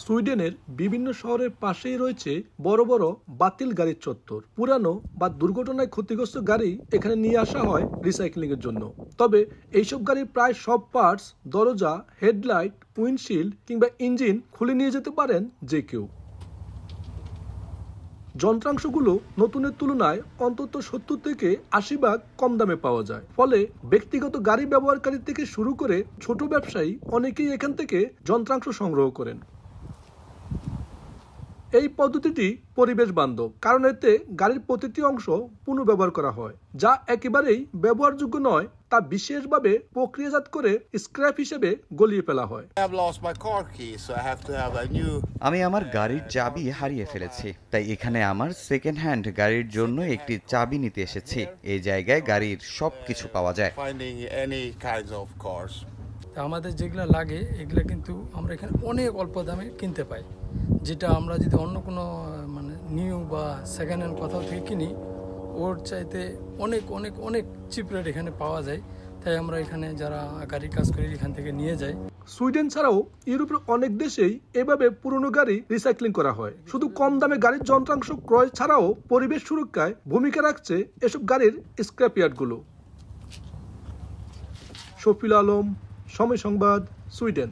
সুইডেনের বিভিন্ন শহরের পাশেই রয়েছে বড় বড় বাতিল গাড়ির চত্বর। পুরানো বা দুর্ঘটনায় ক্ষতিগ্রস্ত গাড়ি এখানে নিয়ে আসা হয় রিসাইক্লিং এর জন্য। তবে এইসব গাড়ির প্রায় সব পার্টস, দরজা, হেডলাইট, উইন্ডশিল্ড কিংবা ইঞ্জিন খুলে নিয়ে যেতে পারেন যে কেউ। যন্ত্রাংশগুলো নতুনের তুলনায় অন্তত 70 থেকে 80 ভাগ কম দামে পাওয়া যায়। ফলে ব্যক্তিগত গাড়ি ব্যবহারকারী থেকে শুরু করে ছোট ব্যবসায়ী অনেকেই এখান থেকে যন্ত্রাংশ সংগ্রহ করেন। এই পদ্ধতিটি পরিবেশ বান্ধব, কারণ এতে গাড়ির প্রতিটি অংশ পুনর্ব্যবহার করা হয়। যা একেবারেই ব্যবহারযোগ্য নয় তা বিশেষভাবে প্রক্রিয়াজাত করে স্ক্র্যাপ হিসেবে গলিয়ে ফেলা হয়। আমি আমার গাড়ির চাবি হারিয়ে ফেলেছি, তাই এখানে আমার সেকেন্ড হ্যান্ড গাড়ির জন্য একটি চাবি নিতে এসেছি। এই জায়গায় গাড়ির সবকিছু পাওয়া যায়। আমাদের যেগুলো লাগে এগুলো কিন্তু আমরা এখানে অনেক অল্প দামে কিনতে পাই, যেটা আমরা যদি অন্য কোনো নিউ বা সেকেন্ড হ্যান্ড কোথাও থেকে কিনি ওর চাইতে অনেক অনেক অনেক চিপ রেট এখানে পাওয়া যায়। তাই আমরা এখানে যারা গাড়ির কাজ করি এখান থেকে নিয়ে যাই। সুইডেন ছাড়াও ইউরোপের অনেক দেশেই এভাবে পুরনো গাড়ি রিসাইক্লিং করা হয়। শুধু কম দামে গাড়ির যন্ত্রাংশ ক্রয় ছাড়াও পরিবেশ সুরক্ষায় ভূমিকা রাখছে এসব গাড়ির স্ক্র্যাপ ইয়ার্ডগুলো। শফিল আলম, সময় সংবাদ, সুইডেন।